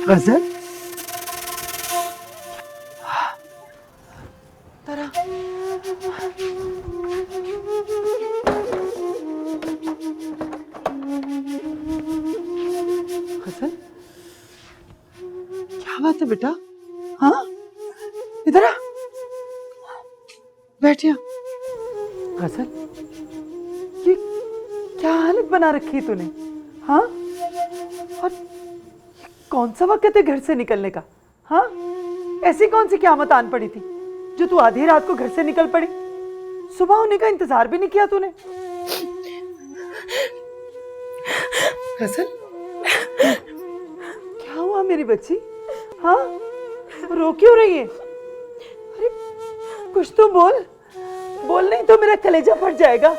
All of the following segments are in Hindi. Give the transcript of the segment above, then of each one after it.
गजल तारा गजल, क्या बात है बेटा? हाँ, इधर आ, बैठिया। गजल, ये क्या हालत बना रखी है तूने? हाँ, और कौन सा वक्त है घर से निकलने का? हाँ, ऐसी कौन सी क़यामत आन पड़ी थी जो तू आधी रात को घर से निकल पड़ी? सुबह होने का इंतजार भी नहीं किया तूने। गजल, क्या हुआ मेरी बच्ची? हाँ, रो क्यों रही है? अरे कुछ तो बोल, बोल नहीं तो मेरा कलेजा फट जाएगा।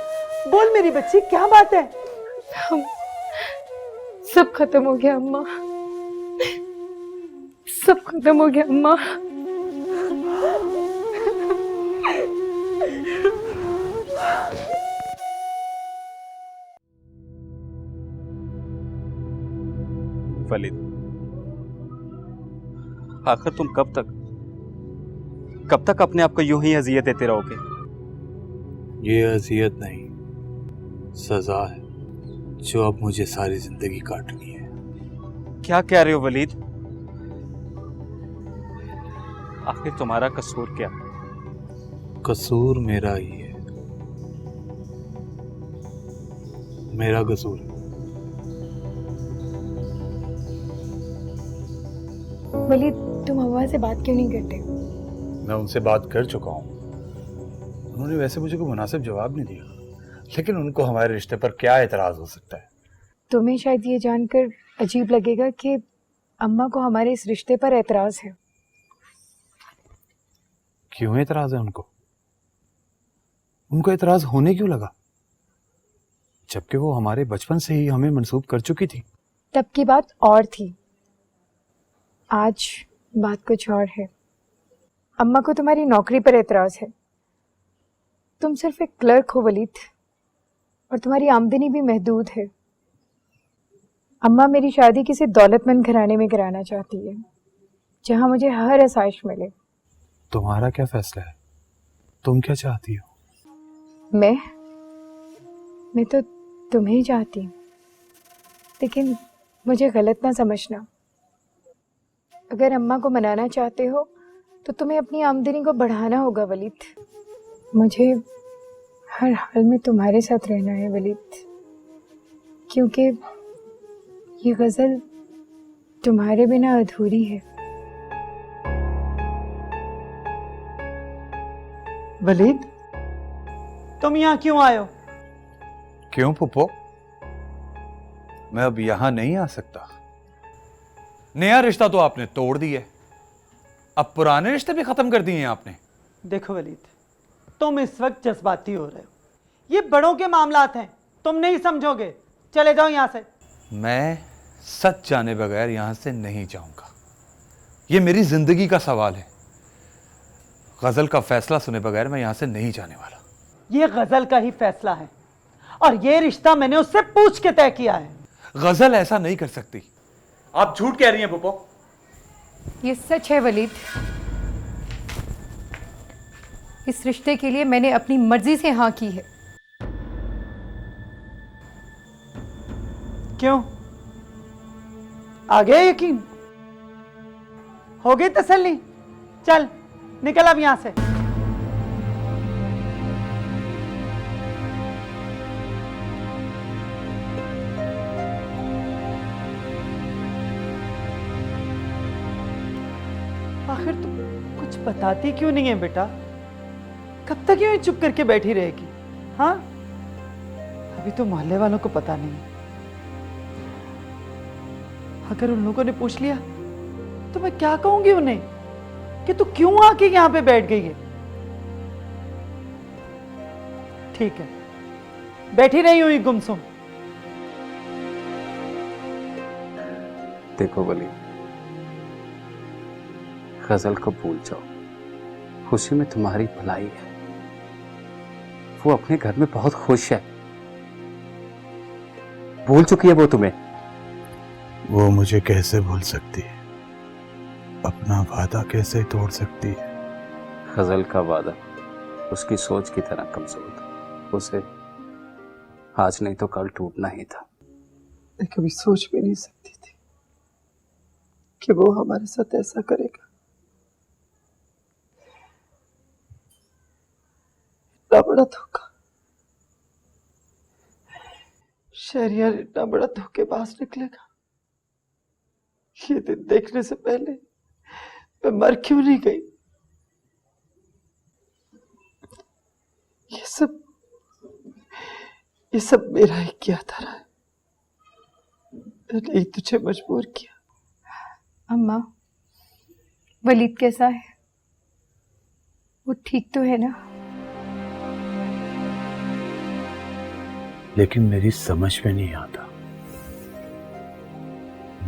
बोल मेरी बच्ची, क्या बात है? सब खत्म हो गया अम्मा, सब खत्म हो गया अम्मा। वलीद, आखिर तुम कब तक अपने आप को यूं ही अजियत देते रहोगे? ये अजियत नहीं, सजा है जो अब मुझे सारी जिंदगी काटनी है। क्या कह रहे हो वलीद? आखिर तुम्हारा कसूर क्या? कसूर मेरा ही है, मेरा कसूर है। वलीद, तुम अव्वा से बात क्यों नहीं करते? मैं उनसे बात कर चुका हूँ, उन्होंने वैसे मुझे कोई मुनासिब जवाब नहीं दिया, लेकिन उनको हमारे रिश्ते पर क्या एतराज हो सकता है? तुम्हें शायद ये जानकर अजीब लगेगा कि अम्मा को हमारे इस रिश्ते पर एतराज है। क्यों एतराज है उनको? उनको एतराज होने क्यों लगा, जबकि वो हमारे बचपन से ही हमें मंसूब कर चुकी थी? तब की बात और थी, आज बात कुछ और है। अम्मा को तुम्हारी नौकरी पर एतराज है। तुम सिर्फ एक क्लर्क हो वलीद, और तुम्हारी आमदनी भी महदूद है। अम्मा मेरी शादी किसी दौलतमंद घराने में कराना चाहती है, जहां मुझे हर आसाइश मिले। तुम्हारा क्या फैसला है? तुम क्या चाहती हो? मैं तो तुम्हें ही चाहती हूँ, लेकिन मुझे गलत ना समझना। अगर अम्मा को मनाना चाहते हो तो तुम्हें अपनी आमदनी को बढ़ाना होगा वलीद। मुझे हर हाल में तुम्हारे साथ रहना है वलीद, क्योंकि ये गजल तुम्हारे बिना अधूरी है। वलीद, तुम यहाँ क्यों आए हो? क्यों पुप्पो? मैं अब यहां नहीं आ सकता। नया रिश्ता तो आपने तोड़ दिया, अब पुराने रिश्ते भी खत्म कर दिए हैं आपने। देखो वलीद, तुम इस वक्त जज्बाती हो रहे हो, ये बड़ों के मामलात हैं, तुम नहीं समझोगे। चले जाओ यहाँ से। मैं सच जाने बगैर यहां से नहीं जाऊंगा, ये मेरी जिंदगी का सवाल है। गजल का फैसला सुने बगैर मैं यहां से नहीं जाने वाला। ये गजल का ही फैसला है, और ये रिश्ता मैंने उससे पूछ के तय किया है। गजल ऐसा नहीं कर सकती, आप झूठ कह रही हैं पुप्पो। ये सच है वलीद, इस रिश्ते के लिए मैंने अपनी मर्जी से हाँ की है। क्यों, आ गया यकीन? हो गई तसल्ली? चल निकल अब यहां से। आखिर तुम कुछ बताती क्यों नहीं है बेटा? कब तक यूं ही चुप करके बैठी रहेगी? हाँ, अभी तो मोहल्ले वालों को पता नहीं है। अगर उन लोगों ने पूछ लिया तो मैं क्या कहूंगी उन्हें कि तू क्यों आके यहां पे बैठ गई है? ठीक है, बैठी रही हुई गुमसुम। देखो वली, गजल को भूल जाओ, खुशी में तुम्हारी भलाई है। वो अपने घर में बहुत खुश है, भूल चुकी है वो तुम्हें। वो मुझे कैसे भूल सकती है? अपना वादा कैसे तोड़ सकती है? गजल का वादा उसकी सोच की तरह कमजोर था। उसे आज नहीं तो कल टूटना ही था। मैं कभी सोच भी नहीं सकती थी कि वो हमारे साथ ऐसा करेगा। इतना बड़ा धोखा। शहरियार इतना बड़ा धोखेबाज निकलेगा, ये दिन देखने से पहले मैं मर क्यों नहीं गई? ये सब मेरा ही किया था। मैंने ही तुझे मजबूर किया। अम्मा, वलीद कैसा है? वो ठीक तो है ना? लेकिन मेरी समझ में नहीं आता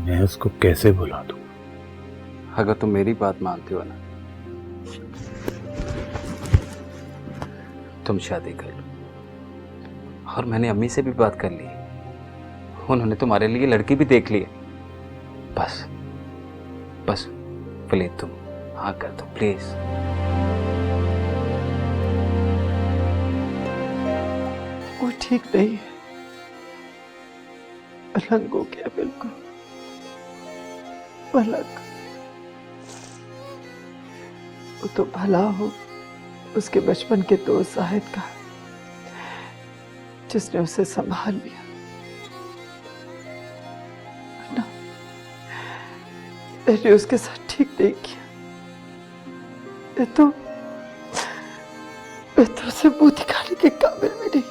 मैं उसको कैसे भुला दूं। अगर तुम मेरी बात मानती हो ना, तुम शादी कर लो। और मैंने अम्मी से भी बात कर ली, उन्होंने तुम्हारे लिए लड़की भी देख ली है। बस बस प्लीज तुम हाँ कर दो प्लीज। वो ठीक नहीं है, अलग हो गया बिल्कुल अलग। वो तो भला हो उसके बचपन के दोस्त जाहिद का, जिसने उसे संभाल लिया। वरना मैंने उसके साथ ठीक नहीं किया। मैं तो उसे मुंह दिखाने के काबिल भी नहीं।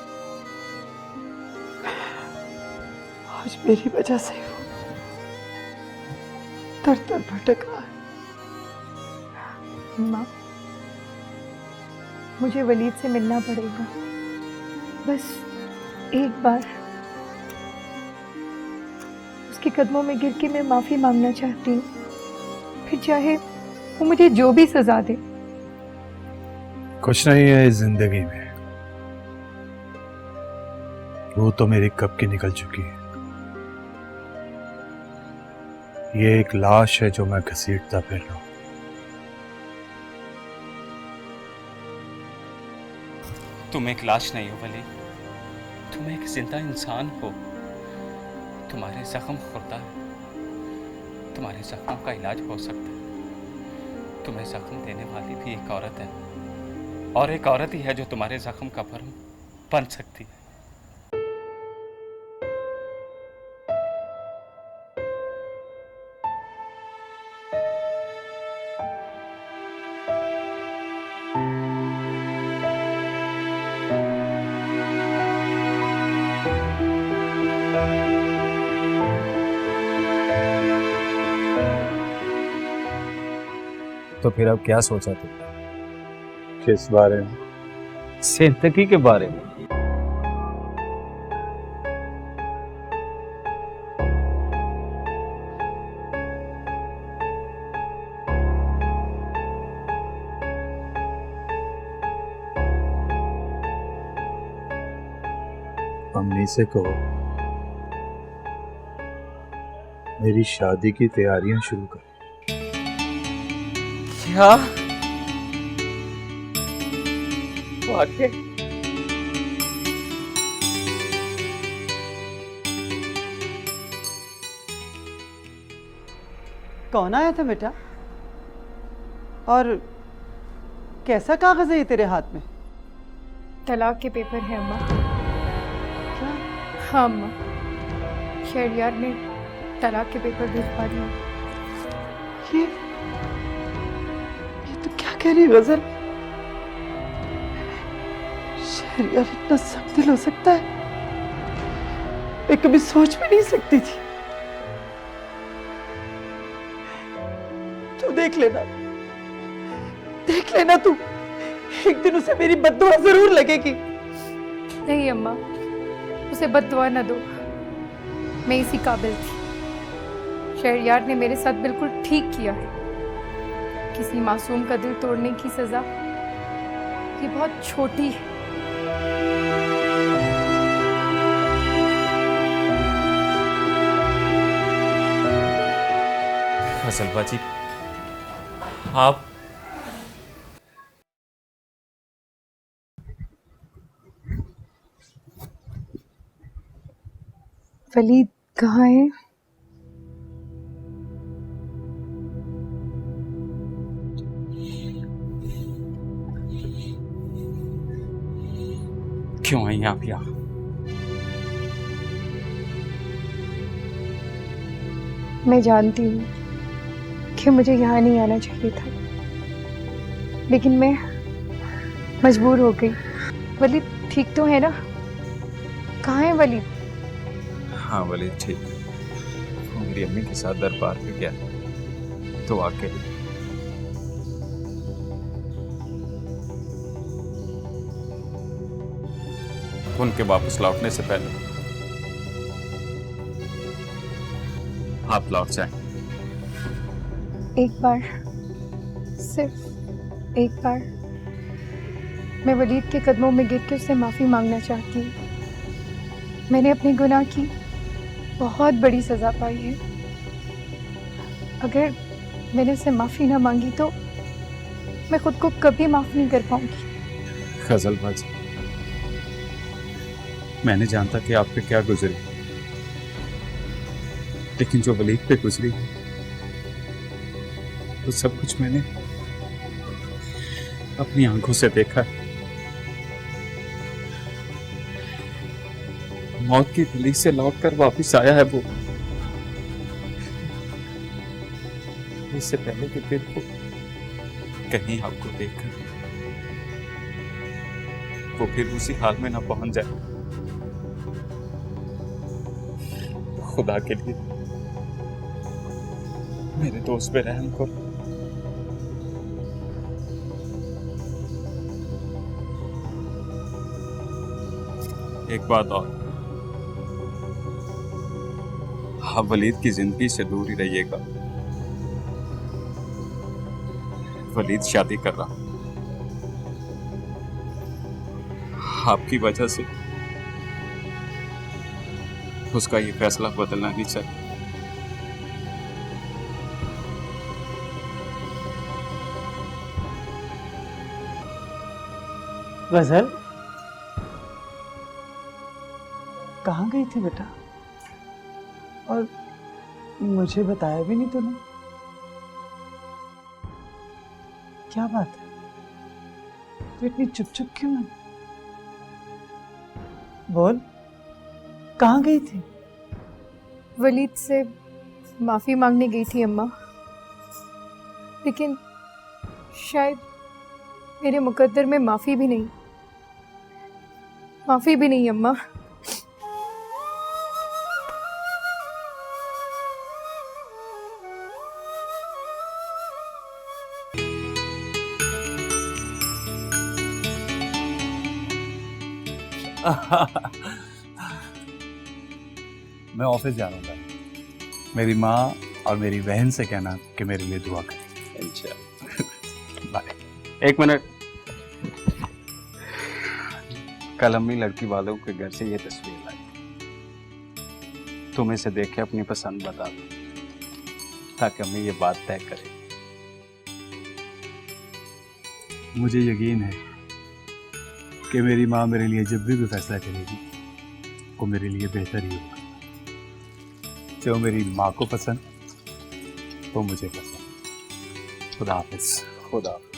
आज मेरी वजह से वो दर दर भटक रहा है। अम्मा, मुझे वलीद से मिलना पड़ेगा, बस एक बार। उसके कदमों में गिर के मैं माफी मांगना चाहती हूँ, फिर चाहे वो मुझे जो भी सजा दे। कुछ नहीं है इस जिंदगी में, वो तो मेरी कब की निकल चुकी है। ये एक लाश है जो मैं घसीटता फिर रहा हूं। तुम एक लाश नहीं हो वली, तुम एक जिंदा इंसान हो। तुम्हारे जख्म खुर्दा है, तुम्हारे जख्मों का इलाज हो सकता है। तुम्हें जख्म देने वाली भी एक औरत है, और एक औरत ही है जो तुम्हारे जख्म का भरम बन सकती है। तो फिर अब क्या सोचा तुमने? किस बारे में? जिंदगी के बारे में। अम्मी से कहो मेरी शादी की तैयारियां शुरू कर। क्या वाकई? कौन आया था बेटा? और कैसा कागज है ये तेरे हाथ में? तलाक के पेपर है अम्मा। क्या? हाँ अम्मा, शहरियार ने तलाक के पेपर भिजवा दिए। ये तो क्या कह रही गजल? शहरियार इतना सख्त दिल हो सकता है? मैं कभी सोच भी नहीं सकती थी। तू देख लेना तू, एक दिन उसे मेरी बद्दुआ जरूर लगेगी। नहीं अम्मा, उसे बद्दुआ न दो, मैं इसी काबिल थी। शहरियार ने मेरे साथ बिल्कुल ठीक किया है। किसी मासूम का दिल तोड़ने की सजा ये बहुत छोटी है। फसलबा जी, आप वलीद कहाँ है? क्यों आई आप यहाँ? मैं जानती हूँ कि मुझे यहाँ नहीं आना चाहिए था, लेकिन मैं मजबूर हो गई। वलीद ठीक तो है ना? कहाँ है वलीद? हाँ वलीद ठीक है। वो मेरी अम्मी के साथ दरबार पे गया तो आके उनके वापस लौटने से पहले आप लौट जाएं। एक बार, सिर्फ एक बार, मैं वलीद के कदमों में गिर के उससे माफ़ी मांगना चाहती हूँ। मैंने अपने गुनाह की बहुत बड़ी सज़ा पाई है। अगर मैंने उससे माफ़ी ना मांगी तो मैं खुद को कभी माफ़ नहीं कर पाऊंगी। गजल बाजी, मैंने जानता कि आप पे क्या गुजरी, लेकिन जो वलीद पे गुजरी तो सब कुछ मैंने अपनी आंखों से देखा है। मौत की गली से लौटकर वापस आया है वो, इससे पहले कि फिर वो कहीं आपको देखकर वो फिर उसी हाल में ना पहुंच जाए। खुदा के लिए मेरे दोस्त पे रहम करो। एक बात और, आप वलीद की जिंदगी से दूर ही रहिएगा। वलीद शादी कर रहा, आपकी वजह से उसका ये फैसला बदलना नहीं चाहिए। गजल, कहाँ गई थी बेटा? और मुझे बताया भी नहीं तूने। क्या बात है, तू इतनी चुप चुप क्यों है? बोल, कहाँ गई थी? वलीद से माफ़ी मांगने गई थी अम्मा, लेकिन शायद मेरे मुकद्दर में माफ़ी भी नहीं अम्मा। मैं ऑफिस जा रहा हूँ भाई। मेरी माँ और मेरी बहन से कहना कि मेरे लिए दुआ करें। अच्छा बाय। एक मिनट, कल अम्मी लड़की वालों के घर से ये तस्वीर लाई, तुम इसे देख के अपनी पसंद बता दो ताकि अम्मी ये बात तय करे। मुझे यकीन है कि मेरी माँ मेरे लिए जब भी कोई फैसला करेगी वो मेरे लिए बेहतर ही होगा। जो मेरी माँ को पसंद वो मुझे पसंद। खुदा हाफिज। खुदा हाफिज।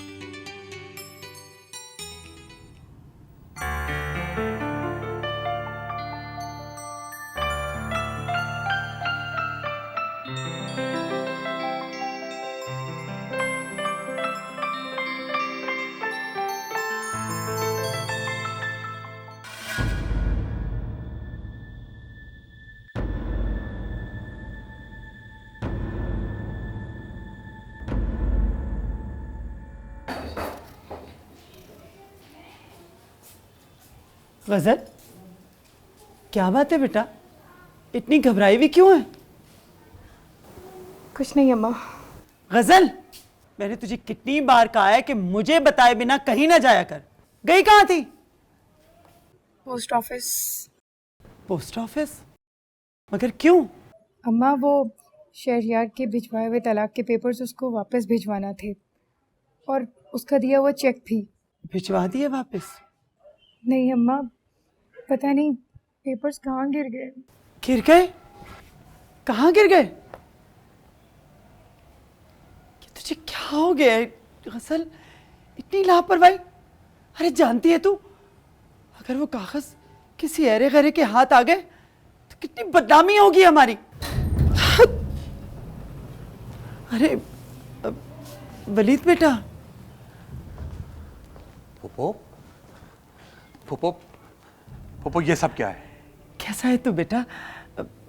गजल, क्या बात है बेटा, इतनी घबराई हुई क्यों है? कुछ नहीं अम्मा। गजल, मैंने तुझे कितनी बार कहा है कि मुझे बताए बिना कहीं ना जाया कर। गई कहाँ थी? Post office. Post office? मगर क्यों? अम्मा, वो शहरयार के भिजवाए हुए तलाक के पेपर्स उसको वापस भिजवाना थे, और उसका दिया हुआ चेक भी। भिजवा दिए वापस? नहीं अम्मा, पता नहीं पेपर्स कहाँ गिर गए। गिर गए? कहाँ गिर गए? कि तुझे क्या हो गया है गसल, इतनी लापरवाही? अरे जानती है तू, अगर वो कागज किसी ऐरे गैरे के हाथ आ गए तो कितनी बदनामी होगी हमारी। अरे वलीद बेटा। पोपो, पोपो, पोपो, ये सब क्या है? कैसा है तू बेटा?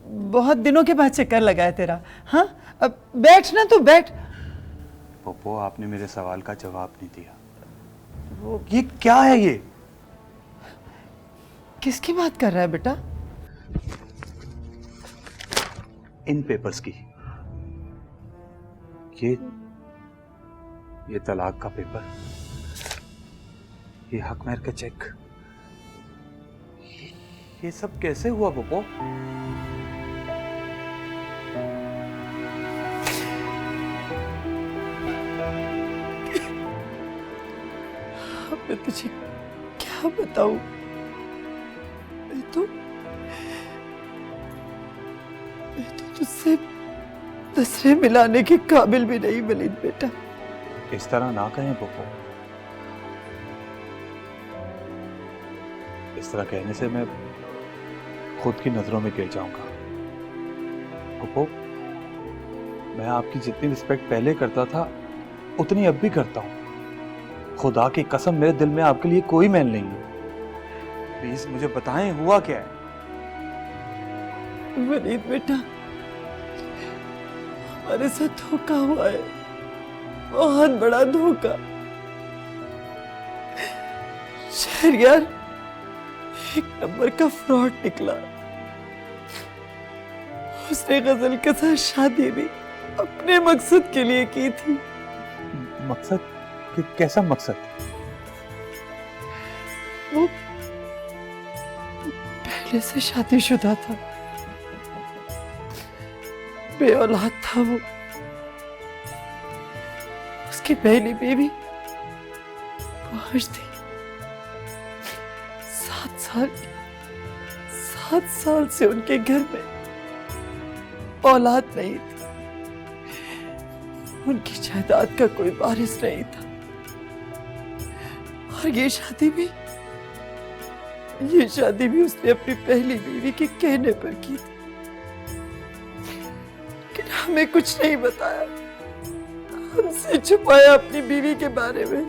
बहुत दिनों के बाद चक्कर लगा है तेरा। हाँ, अब बैठ ना, तू बैठ। पोपो, आपने मेरे सवाल का जवाब नहीं दिया। ये क्या है ये? किसकी बात कर रहा है बेटा? इन पेपर्स की। ये तलाक का पेपर, ये हक महर का चेक, ये सब कैसे हुआ पोपो? अब मैं तुझे क्या बताऊं? मैं तो तुझसे नजरें मिलाने के काबिल भी नहीं वलीद बेटा। इस तरह ना कहें पोपो। इस तरह कहने से मैं खुद की नजरों में गिर जाऊंगा। पोपो, मैं आपकी जितनी रिस्पेक्ट पहले करता था उतनी अब भी करता हूं। खुदा की कसम, मेरे दिल में आपके लिए कोई मैल नहीं है। प्लीज मुझे बताएं, हुआ क्या है? वलीद बेटा, हमारे साथ धोखा हुआ है, बहुत बड़ा धोखा। शहरयार एक नंबर का फ्रॉड निकला। उसने गजल के साथ शादी भी अपने मकसद के लिए की थी। मकसद? कैसा मकसद? वो पहले से शादीशुदा था, बे औलाद था वो। उसकी पहली बीवी थी। 7 साल से उनके घर में औलाद नहीं थी। उनकी जायदाद का कोई वारिस नहीं था। और ये शादी भी उसने अपनी पहली बीवी के कहने पर की थी। लेकिन हमें कुछ नहीं बताया, हमसे छुपाया अपनी बीवी के बारे में।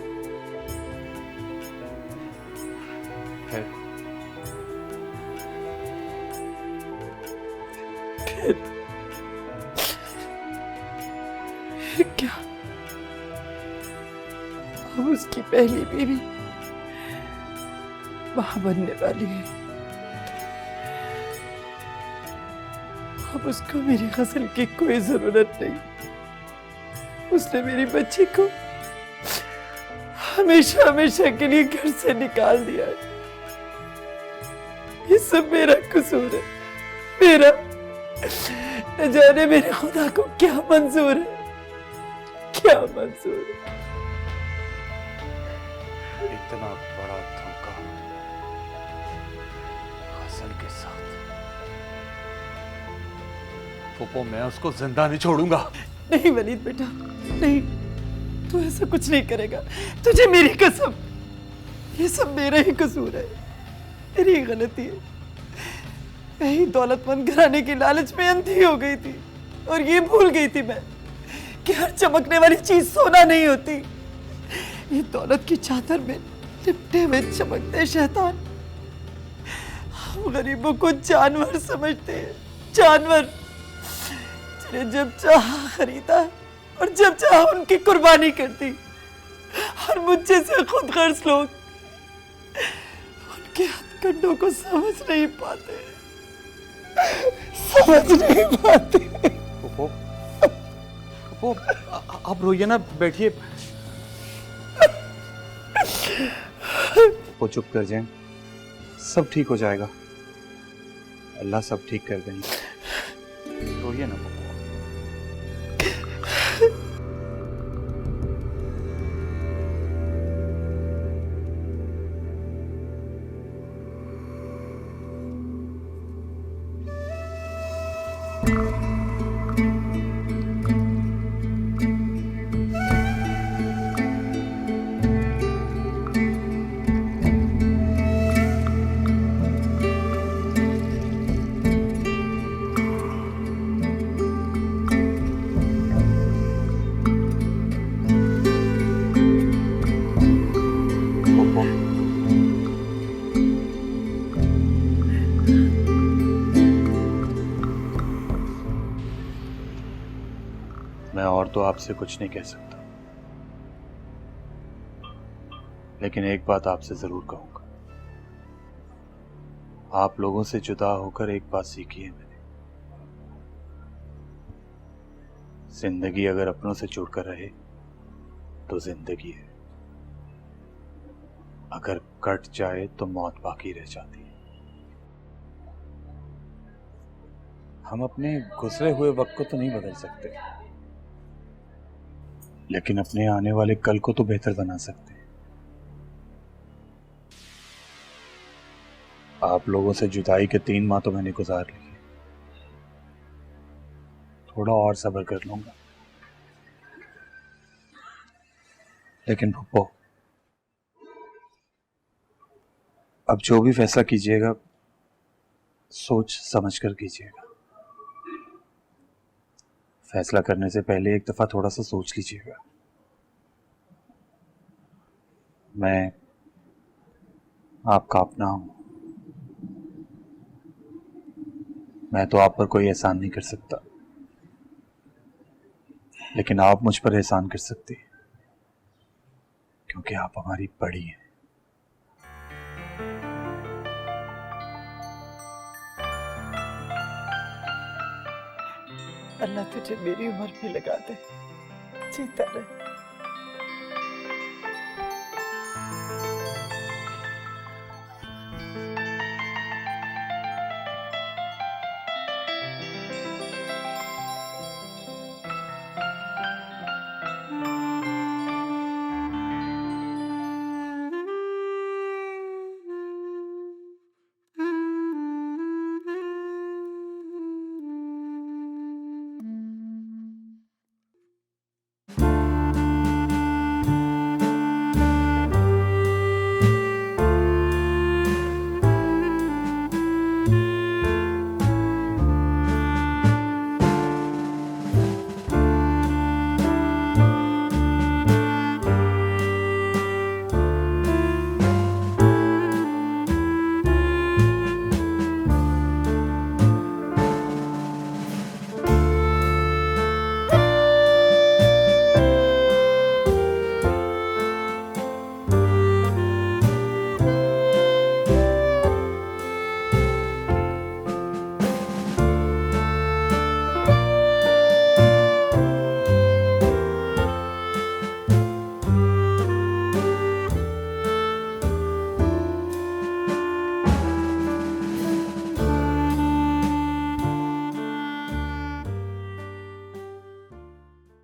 फिर क्या, अब उसकी पहली बीवी मां बनने वाली है। अब उसको मेरी गजल की कोई जरूरत नहीं। उसने मेरी बच्ची को हमेशा हमेशा के लिए घर से निकाल दिया है। ये सब मेरा कसूर है, मेरा। न जाने मेरे खुदा को क्या मंजूर है, क्या मंजूर है। इतना बड़ा धोखा गजल के साथ। पोपो, मैं उसको जिंदा नहीं छोड़ूंगा। नहीं वलीद बेटा, नहीं, तू ऐसा कुछ नहीं करेगा। तुझे मेरी कसम, ये सब मेरा ही कसूर है, मेरी ही गलती है। मैं ही दौलतमंद घराने की लालच में अंधी हो गई थी और ये भूल गई थी मैं कि हर चमकने वाली चीज सोना नहीं होती। ये दौलत की चादर में लिपटे हुए चमकते शैतान हम गरीबों को जानवर समझते हैं, जानवर जिन्हें जब चाहा खरीदा और जब चाहा उनकी कुर्बानी करती। और मुझे से खुद गर्ज लोग उनके हथकंडों को समझ नहीं पाते, समझ नहीं पाते। पोपो, पोपो, आप रोइए ना, बैठिए। वो चुप कर जाए, सब ठीक हो जाएगा। अल्लाह सब ठीक कर देंगे। रोइए ना पोपो। मैं और तो आपसे कुछ नहीं कह सकता, लेकिन एक बात आपसे जरूर कहूंगा। आप लोगों से जुदा होकर एक बात सीखी है मैंने, जिंदगी अगर अपनों से जुड़कर रहे तो जिंदगी है, अगर कट जाए तो मौत बाकी रह जाती है। हम अपने गुजरे हुए वक्त को तो नहीं बदल सकते, लेकिन अपने आने वाले कल को तो बेहतर बना सकते हैं। आप लोगों से जुदाई के 3 माह तो मैंने गुजार लिए, थोड़ा और सब्र कर लूंगा। लेकिन पप्पो, अब जो भी फैसला कीजिएगा सोच समझ कर कीजिएगा। फैसला करने से पहले एक दफा थोड़ा सा सोच लीजिएगा। मैं आपका अपना हूं, मैं तो आप पर कोई एहसान नहीं कर सकता, लेकिन आप मुझ पर एहसान कर सकती हैं, क्योंकि आप हमारी बड़ी हैं। अल्लाह तुझे मेरी उम्र भी लगा दे, जीता रहे।